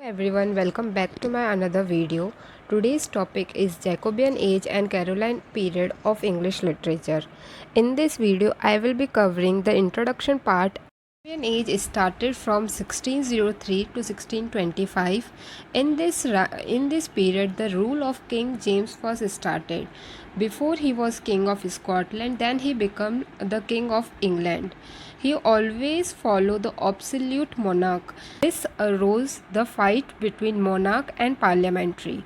Everyone, welcome back to my another video. Today's topic is Jacobean age and Caroline period of English literature. In this video I will be covering the introduction part. Jacobean age started from 1603 to 1625. In this period the rule of King James was started. Before he was king of Scotland, then he became the king of England. He always followed the absolute monarch. This arose the fight between monarch and parliamentary.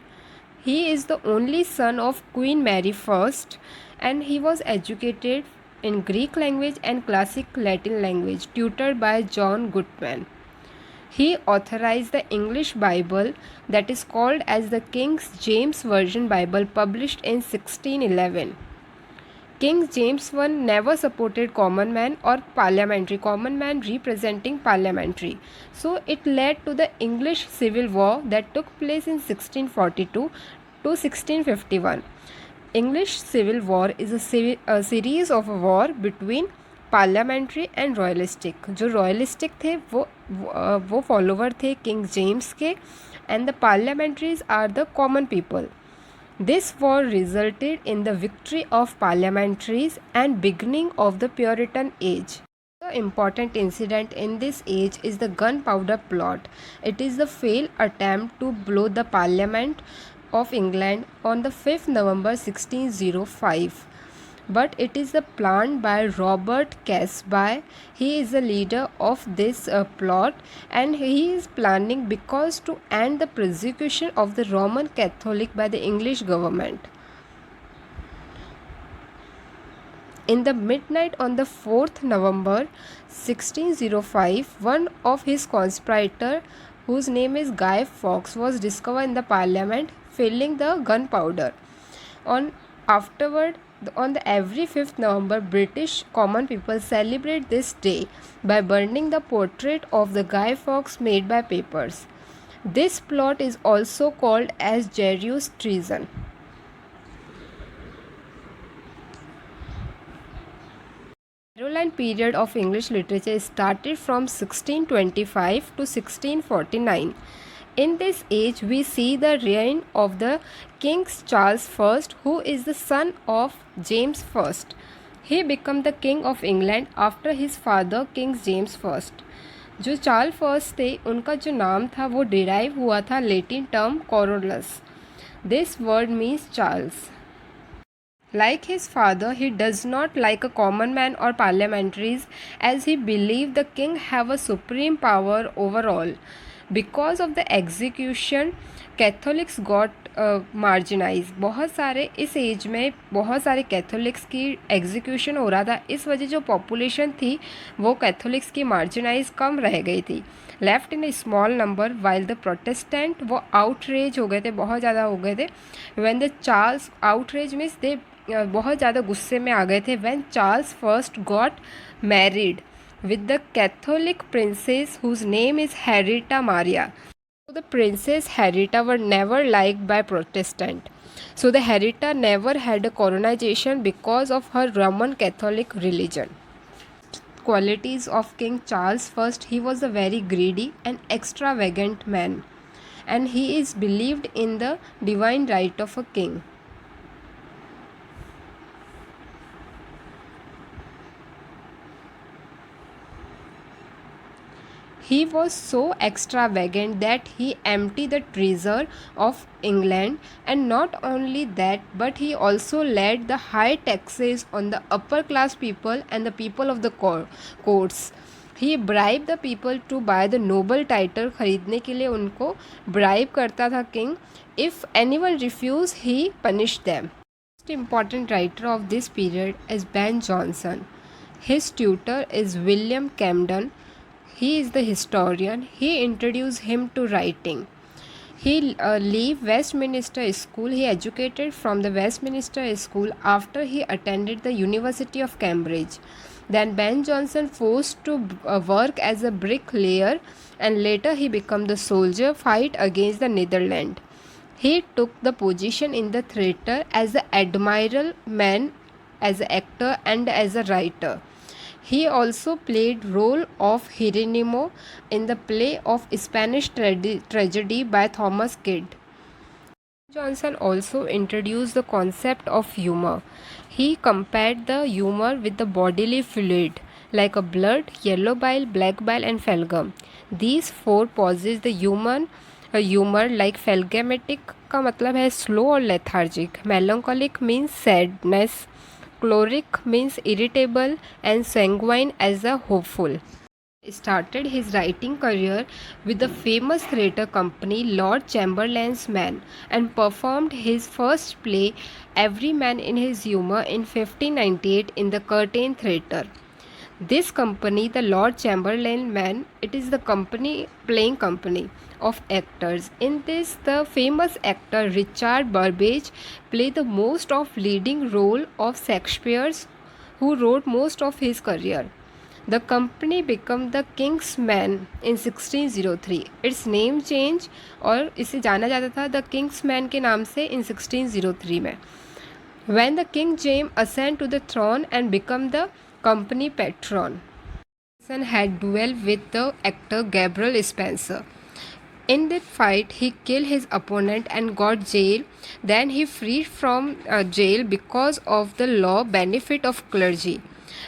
He is the only son of Queen Mary I, and he was educated in Greek language and classic Latin language, tutored by John Goodman. He authorized the English Bible that is called as the King James Version Bible, published in 1611. King James I never supported common man or parliamentary, common man representing parliamentary. So it led to the English Civil War that took place in 1642 to 1651. English Civil War is a series of a war between parliamentary and royalistic. जो royalistic थे वो follower थे king James के, and the parliamentaries are the common people. This war resulted in the victory of parliamentaries and beginning of the Puritan age. The important incident in this age is the gunpowder plot. It is the failed attempt to blow the Parliament of England on the 5th November 1605. But it is the plan by Robert Casby. He is the leader of this plot, and he is planning because to end the persecution of the Roman Catholic by the English government. In the midnight on the 4th November 1605, one of his conspirators, whose name is Guy Fawkes, was discovered in the parliament filling the gunpowder. On every 5th November, British common people celebrate this day by burning the portrait of the Guy Fawkes made by papers. This plot is also called as Jericho's treason. Caroline period of English literature started from 1625 to 1649. In this age, we see the reign of the King Charles I, who is the son of James I. He became the King of England after his father King James I. जो Charles first थे उनका जो नाम था वो derive हुआ था Latin term Carolus. This word means Charles. Like his father, he does not like a common man or parliamentaries, as he believed the king have a supreme power over all. Because of the execution, Catholics got marginalized. बहुत सारे इस as में बहुत सारे Catholics की execution हो रहा था. इस वजह जो पॉपुलेशन थी वो कैथोलिक्स की मार्जिनाइज कम रह गई थी, left in A small number, while the Protestant वो आउटरेज हो गए थे, बहुत ज़्यादा हो गए थे. When the Charles outrage means they बहुत ज़्यादा गुस्से में आ गए थे. When Charles first got married with the Catholic princess whose name is Henrietta Maria. So the princess Henrietta were never liked by Protestant. So the Henrietta never had a coronation because of her Roman Catholic religion. Qualities of King Charles I: he was a very greedy and extravagant man, and he is believed in the divine right of a king. He was so extravagant that he emptied the treasury of England, and not only that, but he also laid the high taxes on the upper class people and the people of the courts. He bribed the people to buy the noble title. खरीदने के लिए उनको bribe करता था king. If anyone refused, he punished them. The most important writer of this period is Ben Jonson. His tutor is William Camden. He is the historian. He introduced him to writing. He left Westminster School. He educated from the Westminster School after he attended the University of Cambridge. Then Ben Jonson forced to work as a bricklayer, and later he became the soldier fight against the Netherlands. He took the position in the theatre as the admiral man, as an actor and as a writer. He also played role of Hieronymo in the play of Spanish tragedy by Thomas Kyd. Johnson also introduced the concept of humor. He compared the humor with the bodily fluid like a blood, yellow bile, black bile and phlegm. These four possess the humor like phlegmatic का मतलब है slow और lethargic, melancholic means sadness, choleric means irritable and sanguine as a hopeful. Started his writing career with the famous theatre company Lord Chamberlain's Men and performed his first play Every Man in His Humour in 1598 in the Curtain Theatre. This company, the Lord Chamberlain Men, it is the playing company of actors. In this, the famous actor Richard Burbage played the most of leading role of Shakespeare's, who wrote most of his career. The company became the King's Men in 1603. Its name change और इसे जाना जाता था the Kings man के नाम से in 1603 में. When the King James ascended to the throne and became the company patron, Johnson had duel with the actor Gabriel Spencer. In that fight, he killed his opponent and got jail. Then he freed from jail because of the law benefit of clergy.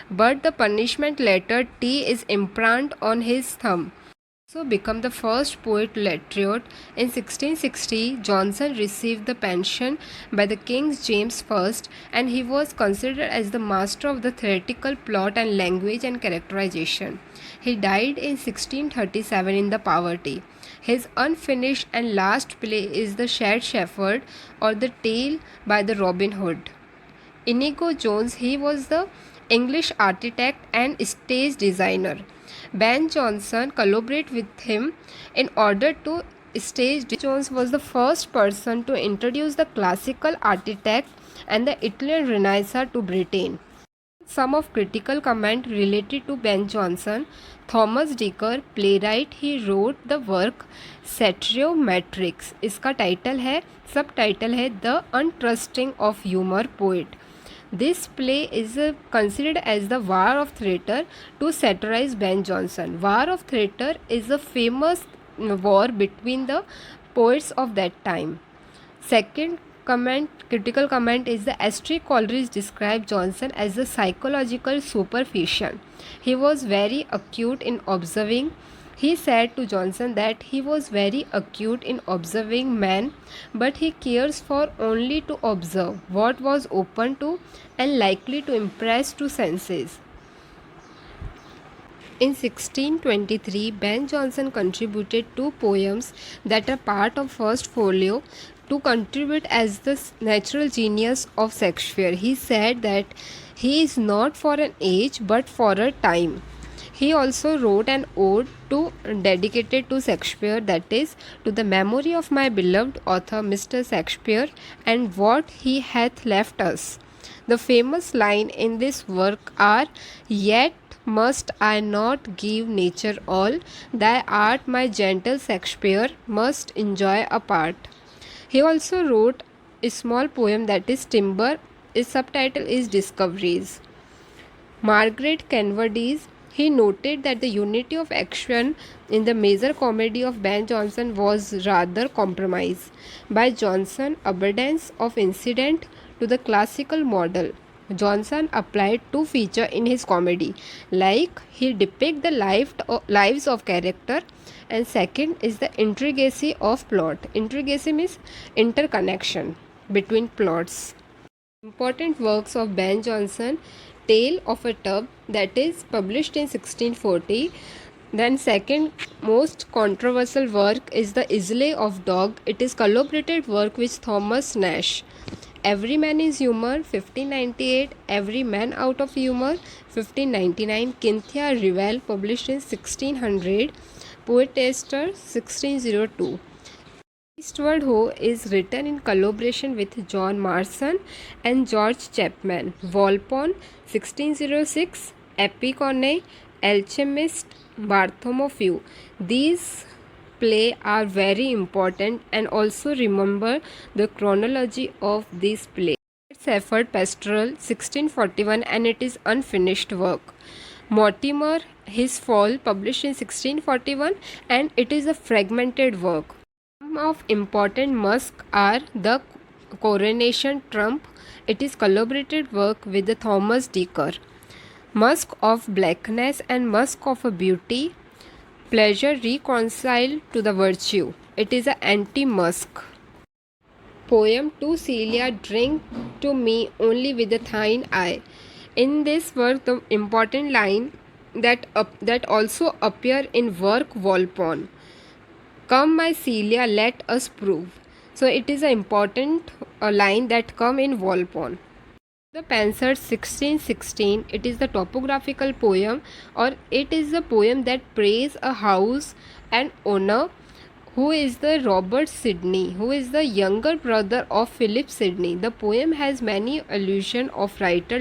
But the punishment letter T is imprinted on his thumb. So become the first poet laureate. In 1660, Johnson received the pension by the King James I and he was considered as the master of the theatrical plot and language and characterization. He died in 1637 in the poverty. His unfinished and last play is The Shed Shepherd or The Tale by the Robin Hood. Inigo Jones, he was the English architect and stage designer. Ben Jonson collaborated with him in order to stage. Jones was the first person to introduce the classical architect and the Italian Renaissance to Britain. Some of critical comment related to Ben Jonson. Thomas Dicker, playwright, he wrote the work Satyrometrics. इसका title है, सब title है The Untrusting of Humor Poet. This play is considered as the War of Theatre to satirize Ben Jonson. War of Theatre is a famous war between the poets of that time. Second critical comment is the Astrid Coleridge described Johnson as a psychological superficial. He was very acute in observing. He said to Johnson that he was very acute in observing man, but he cares for only to observe what was open to and likely to impress to senses. In 1623, Ben Jonson contributed 2 poems that are part of first folio to contribute as the natural genius of Shakespeare. He said that he is not for an age but for a time. He also wrote an ode dedicated to Shakespeare, that is, to the memory of my beloved author Mr. Shakespeare and what he hath left us. The famous line in this work are, "Yet must I not give nature all, thy art my gentle Shakespeare must enjoy a part." He also wrote a small poem that is Timber. Its subtitle is Discoveries. Margaret Kenwardies, he noted that the unity of action in the major comedy of Ben Jonson was rather compromised by Jonson abundance of incident to the classical model. Jonson applied 2 features in his comedy, like he depict the lives of character, and second is the intricacy of plot. Intricacy means interconnection between plots. Important works of Ben Jonson: Tale of a Tub, that is published in 1640. Then second most controversial work is The Islay of Dog. It is collaborated work with Thomas Nash. Every Man is Humor, 1598. Every Man Out of Humor, 1599. Cynthia Revell, published in 1600. Poetaster, 1602. Eastward Ho is written in collaboration with John Marston and George Chapman. Volpone, 1606. Epicone, Alchemist, Bartholomew. These plays are very important, and also remember the chronology of this play. Shepherd Pastoral, 1641, and it is unfinished work. Mortimer, His Fall, published in 1641, and it is a fragmented work. Some of important Musk are the Coronation Trump. It is collaborated work with the Thomas Dekker. Musk of Blackness and Musk of a Beauty. Pleasure reconciled to the virtue. It is an anti-Musk. Poem to Celia, drink to me only with a thine eye. In this work, the important line that also appear in work Volpone. Come, my Celia, let us prove. So it is an important line that come in Volpone. The Panzer 1616, it is the topographical poem, or it is a poem that praise a house and owner who is the Robert Sidney, who is the younger brother of Philip Sidney. The poem has many allusion of writer